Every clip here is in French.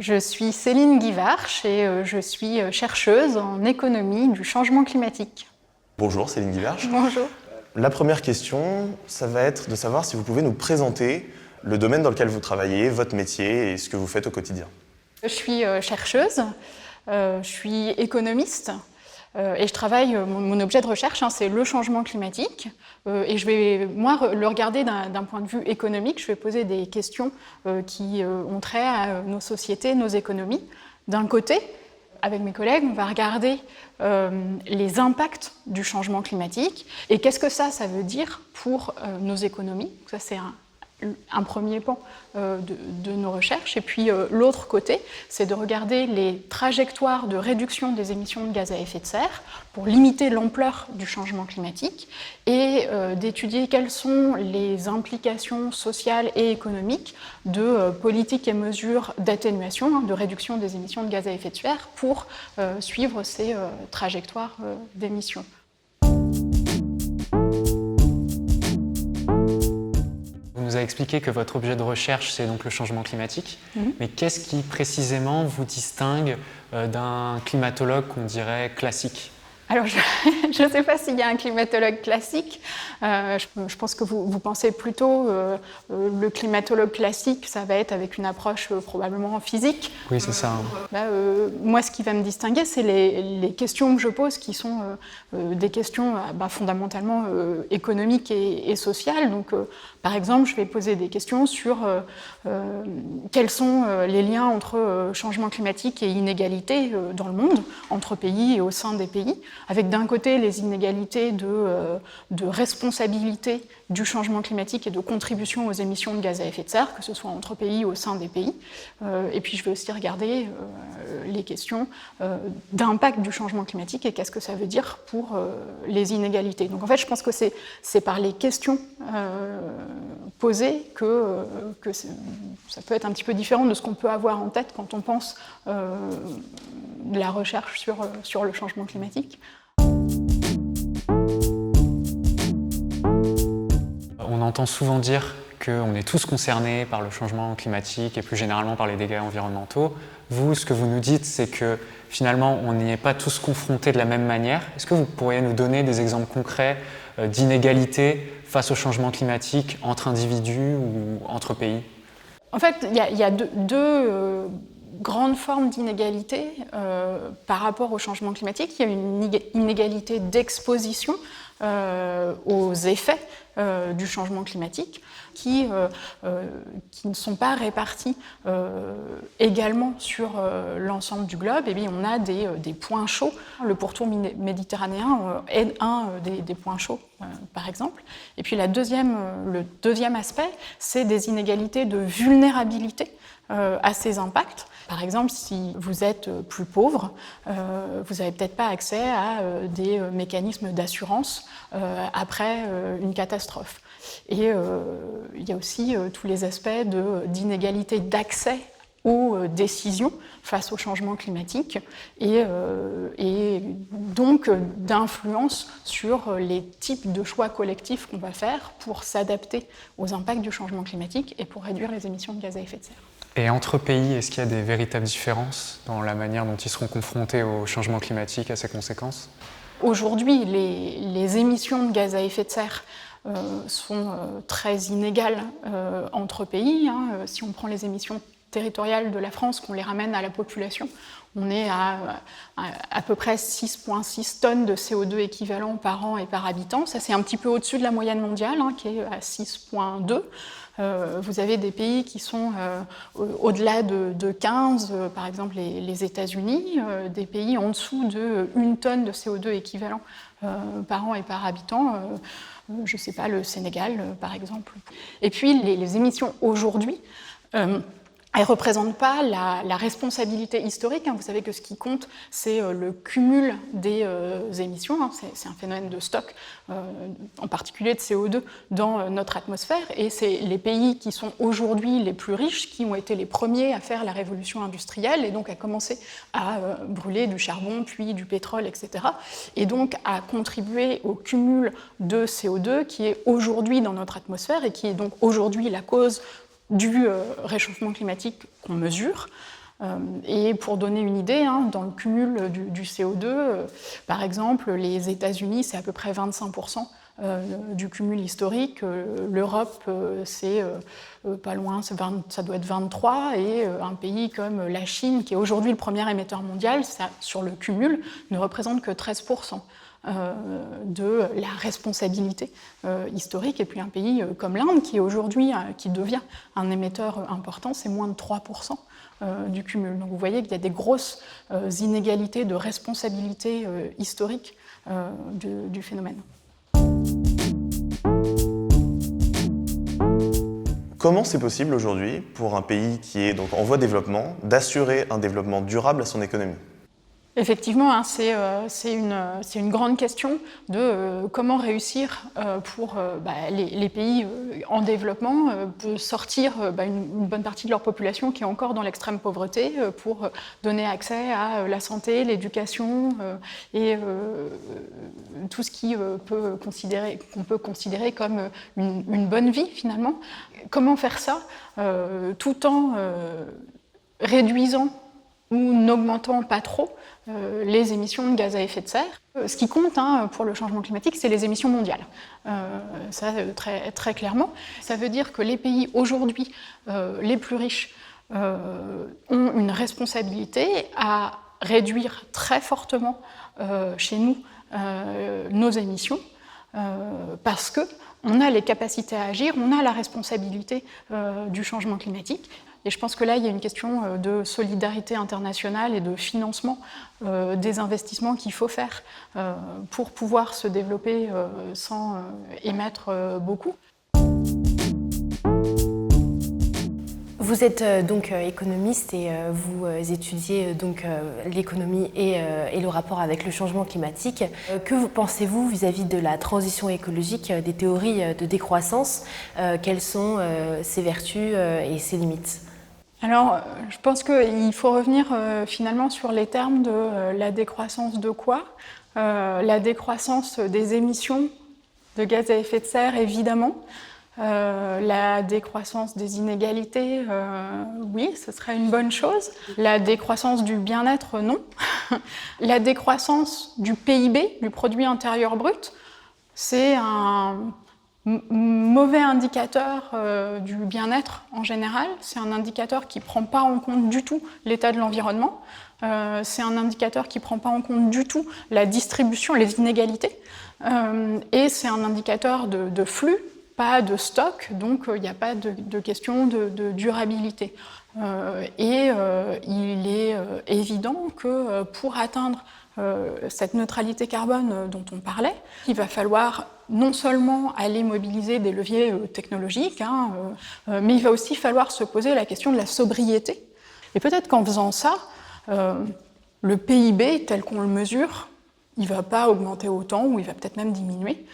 Je suis Céline Guivarch et je suis chercheuse en économie du changement climatique. Bonjour Céline Guivarch. Bonjour. La première question, ça va être de savoir si vous pouvez nous présenter le domaine dans lequel vous travaillez, votre métier et ce que vous faites au quotidien. Je suis chercheuse, je suis économiste et je travaille, mon objet de recherche, c'est le changement climatique. Et je vais, moi, le regarder d'un point de vue économique. Je vais poser des questions qui ont trait à nos sociétés, nos économies. D'un côté, avec mes collègues, on va regarder les impacts du changement climatique et qu'est-ce que ça veut dire pour nos économies. Ça, c'est un premier pan de nos recherches. Et puis l'autre côté, c'est de regarder les trajectoires de réduction des émissions de gaz à effet de serre pour limiter l'ampleur du changement climatique et d'étudier quelles sont les implications sociales et économiques de politiques et mesures d'atténuation, de réduction des émissions de gaz à effet de serre pour suivre ces trajectoires d'émissions. Vous nous avez expliqué que votre objet de recherche, c'est donc le changement climatique. Mais qu'est-ce qui précisément vous distingue d'un climatologue qu'on dirait classique ? Alors, je ne sais pas s'il y a un climatologue classique. Je pense que vous pensez plutôt le climatologue classique, ça va être avec une approche probablement physique. Oui, c'est ça. Moi, ce qui va me distinguer, c'est les questions que je pose, qui sont des questions fondamentalement économiques et sociales. Donc, par exemple, je vais poser des questions sur quels sont les liens entre changement climatique et inégalité dans le monde, entre pays et au sein des pays, avec d'un côté les inégalités de responsabilité du changement climatique et de contribution aux émissions de gaz à effet de serre, que ce soit entre pays ou au sein des pays. Et puis je vais aussi regarder les questions d'impact du changement climatique et qu'est-ce que ça veut dire pour les inégalités. Donc en fait, je pense que c'est par les questions posées que ça peut être un petit peu différent de ce qu'on peut avoir en tête quand on pense de la recherche sur le changement climatique. On entend souvent dire qu'on est tous concernés par le changement climatique et plus généralement par les dégâts environnementaux. Vous, ce que vous nous dites, c'est que finalement, on n'y est pas tous confrontés de la même manière. Est-ce que vous pourriez nous donner des exemples concrets d'inégalités face au changement climatique entre individus ou entre pays ? En fait, il y a deux grandes formes d'inégalité par rapport au changement climatique. Il y a une inégalité d'exposition aux effets du changement climatique qui ne sont pas répartis également sur l'ensemble du globe. Et bien, on a des points chauds. Le pourtour méditerranéen est un des points chauds, par exemple. Et puis le deuxième aspect, c'est des inégalités de vulnérabilité à ces impacts. Par exemple, si vous êtes plus pauvre, vous n'avez peut-être pas accès à des mécanismes d'assurance après une catastrophe. Et il y a aussi tous les aspects d'inégalité d'accès aux décisions face au changement climatique et donc d'influence sur les types de choix collectifs qu'on va faire pour s'adapter aux impacts du changement climatique et pour réduire les émissions de gaz à effet de serre. Et entre pays, est-ce qu'il y a des véritables différences dans la manière dont ils seront confrontés au changement climatique, à ses conséquences ? Aujourd'hui, les émissions de gaz à effet de serre sont très inégales entre pays. Si on prend les émissions territoriales de la France, qu'on les ramène à la population, on est à peu près 6,6 tonnes de CO2 équivalent par an et par habitant. Ça, c'est un petit peu au-dessus de la moyenne mondiale, qui est à 6,2. Vous avez des pays qui sont au-delà de 15, par exemple les États-Unis, des pays en dessous de 1 tonne de CO2 équivalent par an et par habitant, je ne sais pas, le Sénégal par exemple. Et puis les émissions aujourd'hui, elles ne représentent pas la responsabilité historique. Vous savez que ce qui compte, c'est le cumul des émissions. C'est un phénomène de stock, en particulier de CO2, dans notre atmosphère. Et c'est les pays qui sont aujourd'hui les plus riches qui ont été les premiers à faire la révolution industrielle et donc à commencer à brûler du charbon, puis du pétrole, etc. Et donc à contribuer au cumul de CO2 qui est aujourd'hui dans notre atmosphère et qui est donc aujourd'hui la cause du réchauffement climatique qu'on mesure. Et pour donner une idée, dans le cumul du CO2, par exemple, les États-Unis, c'est à peu près 25% du cumul historique. L'Europe, c'est pas loin, ça doit être 23%, et un pays comme la Chine, qui est aujourd'hui le premier émetteur mondial, ça, sur le cumul, ne représente que 13% de la responsabilité historique. Et puis un pays comme l'Inde, qui aujourd'hui qui devient un émetteur important, c'est moins de 3% du cumul. Donc vous voyez qu'il y a des grosses inégalités de responsabilité historique du phénomène. Comment c'est possible aujourd'hui pour un pays qui est donc en voie de développement d'assurer un développement durable à son économie ? Effectivement, c'est une grande question de comment réussir pour les pays en développement de sortir une bonne partie de leur population qui est encore dans l'extrême pauvreté pour donner accès à la santé, l'éducation et tout ce qu'on peut considérer comme une bonne vie finalement. Comment faire ça tout en réduisant ou n'augmentant pas trop les émissions de gaz à effet de serre. Ce qui compte pour le changement climatique, c'est les émissions mondiales. Ça, très, très clairement. Ça veut dire que les pays aujourd'hui les plus riches ont une responsabilité à réduire très fortement chez nous nos émissions parce qu'on a les capacités à agir, on a la responsabilité du changement climatique. Et je pense que là, il y a une question de solidarité internationale et de financement des investissements qu'il faut faire pour pouvoir se développer sans émettre beaucoup. Vous êtes donc économiste et vous étudiez donc l'économie et le rapport avec le changement climatique. Que pensez-vous vis-à-vis de la transition écologique, des théories de décroissance? Quelles sont ses vertus et ses limites? Alors, je pense qu'il faut revenir finalement sur les termes de la décroissance de quoi ? La décroissance des émissions de gaz à effet de serre, évidemment. La décroissance des inégalités, oui, ce serait une bonne chose. La décroissance du bien-être, non. La décroissance du PIB, du produit intérieur brut, c'est un mauvais indicateur du bien-être en général. C'est un indicateur qui ne prend pas en compte du tout l'état de l'environnement. C'est un indicateur qui ne prend pas en compte du tout la distribution, les inégalités. Et c'est un indicateur de flux, pas de stock, donc il n'y a pas de question de durabilité. Il est évident que pour atteindre cette neutralité carbone dont on parlait, il va falloir non seulement aller mobiliser des leviers technologiques, mais il va aussi falloir se poser la question de la sobriété. Et peut-être qu'en faisant ça, le PIB tel qu'on le mesure, il ne va pas augmenter autant, ou il va peut-être même diminuer.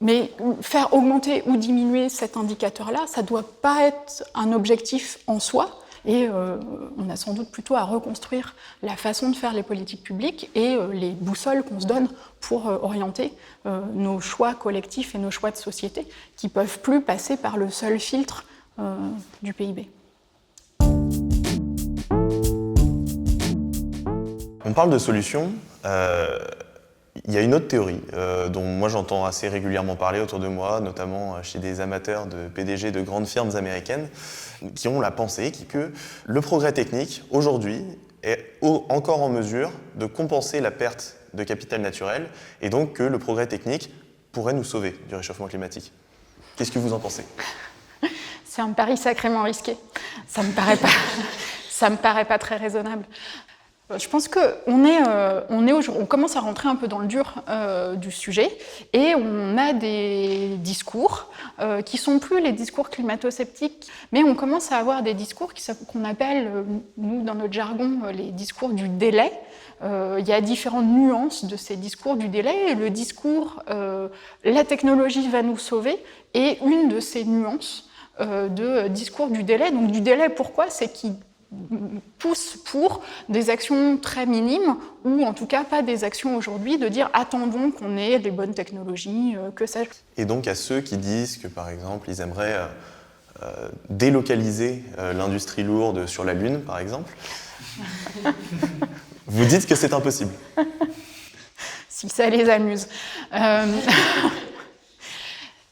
Mais faire augmenter ou diminuer cet indicateur-là, ça ne doit pas être un objectif en soi. Et on a sans doute plutôt à reconstruire la façon de faire les politiques publiques et les boussoles qu'on se donne pour orienter nos choix collectifs et nos choix de société qui ne peuvent plus passer par le seul filtre du PIB. On parle de solutions. Il y a une autre théorie dont moi j'entends assez régulièrement parler autour de moi, notamment chez des amateurs de PDG de grandes firmes américaines, qui ont la pensée que le progrès technique, aujourd'hui, est encore en mesure de compenser la perte de capital naturel, et donc que le progrès technique pourrait nous sauver du réchauffement climatique. Qu'est-ce que vous en pensez ? C'est un pari sacrément risqué. Ça me paraît pas très raisonnable. Je pense qu'on commence à rentrer un peu dans le dur du sujet et on a des discours qui ne sont plus les discours climato-sceptiques, mais on commence à avoir des discours qu'on appelle, nous, dans notre jargon, les discours du délai. Il y a différentes nuances de ces discours du délai et le discours « la technologie va nous sauver » est une de ces nuances de discours du délai. Donc du délai, pourquoi ? C'est qu'il pousse pour des actions très minimes ou en tout cas pas des actions aujourd'hui de dire attendons qu'on ait des bonnes technologies, que sais-je. Et donc à ceux qui disent que par exemple ils aimeraient délocaliser l'industrie lourde sur la Lune, par exemple. Vous dites que c'est impossible. Si ça les amuse.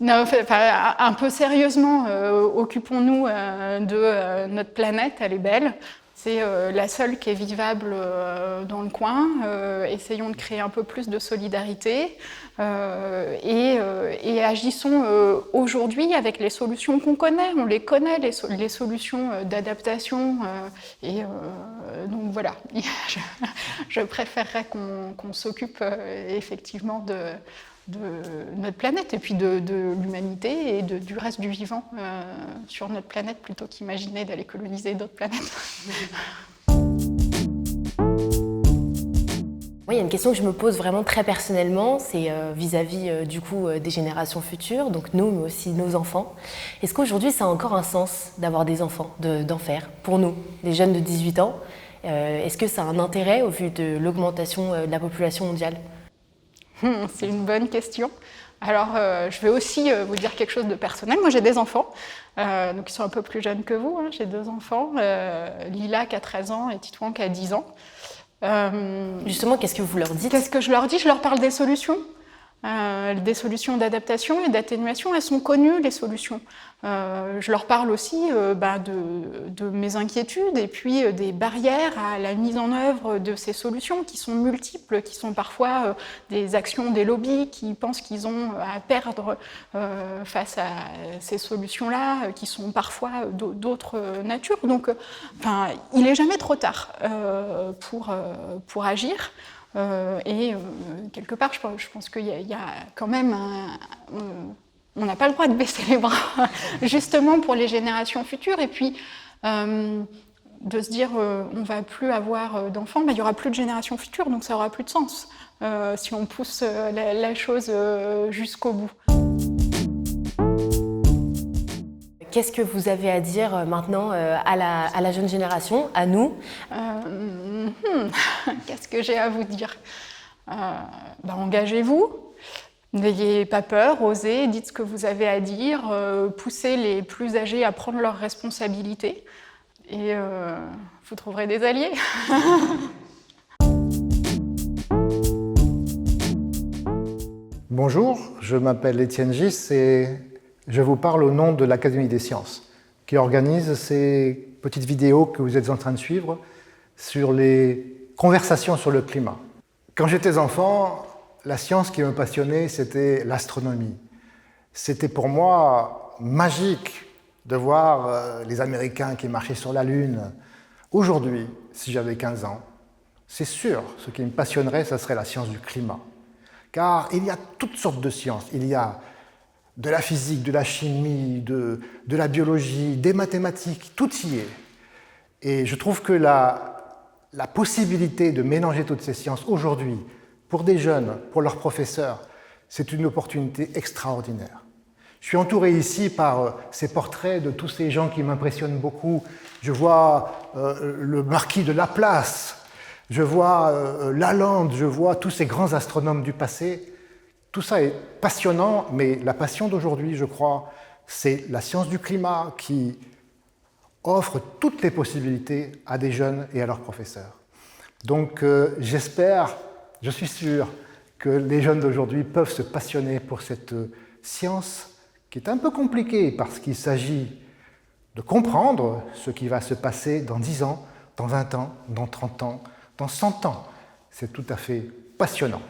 Non, enfin, un peu sérieusement, occupons-nous de notre planète, elle est belle. C'est la seule qui est vivable dans le coin. Essayons de créer un peu plus de solidarité et agissons aujourd'hui avec les solutions qu'on connaît. On les connaît, les solutions d'adaptation. Donc voilà, je préférerais qu'on s'occupe effectivement de notre planète et puis de l'humanité et du reste du vivant sur notre planète plutôt qu'imaginer d'aller coloniser d'autres planètes. Oui, il y a une question que je me pose vraiment très personnellement, c'est vis-à-vis du coup des générations futures, donc nous, mais aussi nos enfants. Est-ce qu'aujourd'hui ça a encore un sens d'avoir des enfants, d'en faire, pour nous, les jeunes de 18 ans? Est-ce que ça a un intérêt au vu de l'augmentation de la population mondiale? C'est une bonne question. Alors, je vais aussi vous dire quelque chose de personnel. Moi, j'ai des enfants, donc ils sont un peu plus jeunes que vous. J'ai 2 enfants, Lila qui a 13 ans et Titouan qui a 10 ans. Justement, qu'est-ce que vous leur dites? Qu'est-ce que je leur dis? Je leur parle des solutions d'adaptation et d'atténuation. Elles sont connues, les solutions. Je leur parle aussi de mes inquiétudes et puis des barrières à la mise en œuvre de ces solutions qui sont multiples, qui sont parfois des actions des lobbies qui pensent qu'ils ont à perdre face à ces solutions-là, qui sont parfois d'autres natures. Donc, il n'est jamais trop tard pour agir. Quelque part, je pense qu'il y a quand même on n'a pas le droit de baisser les bras, justement pour les générations futures. Et puis, de se dire on ne va plus avoir d'enfants, il n'y aura plus de générations futures, donc ça n'aura plus de sens si on pousse la chose jusqu'au bout. Qu'est-ce que vous avez à dire maintenant à la jeune génération, à nous? Qu'est-ce que j'ai à vous dire? Engagez-vous, n'ayez pas peur, osez, dites ce que vous avez à dire, poussez les plus âgés à prendre leurs responsabilités et vous trouverez des alliés. Bonjour, je m'appelle Étienne Gis et je vous parle au nom de l'Académie des sciences, qui organise ces petites vidéos que vous êtes en train de suivre sur les conversations sur le climat. Quand j'étais enfant, la science qui me passionnait, c'était l'astronomie. C'était pour moi magique de voir les Américains qui marchaient sur la Lune. Aujourd'hui, si j'avais 15 ans, c'est sûr, ce qui me passionnerait, ce serait la science du climat. Car il y a toutes sortes de sciences. Il y a de la physique, de la chimie, de la biologie, des mathématiques, tout y est. Et je trouve que la possibilité de mélanger toutes ces sciences aujourd'hui, pour des jeunes, pour leurs professeurs, c'est une opportunité extraordinaire. Je suis entouré ici par ces portraits de tous ces gens qui m'impressionnent beaucoup. Je vois le marquis de Laplace, je vois Lalande, je vois tous ces grands astronomes du passé. Tout ça est passionnant, mais la passion d'aujourd'hui, je crois, c'est la science du climat qui offre toutes les possibilités à des jeunes et à leurs professeurs. Donc j'espère, je suis sûr que les jeunes d'aujourd'hui peuvent se passionner pour cette science qui est un peu compliquée parce qu'il s'agit de comprendre ce qui va se passer dans 10 ans, dans 20 ans, dans 30 ans, dans 100 ans. C'est tout à fait passionnant.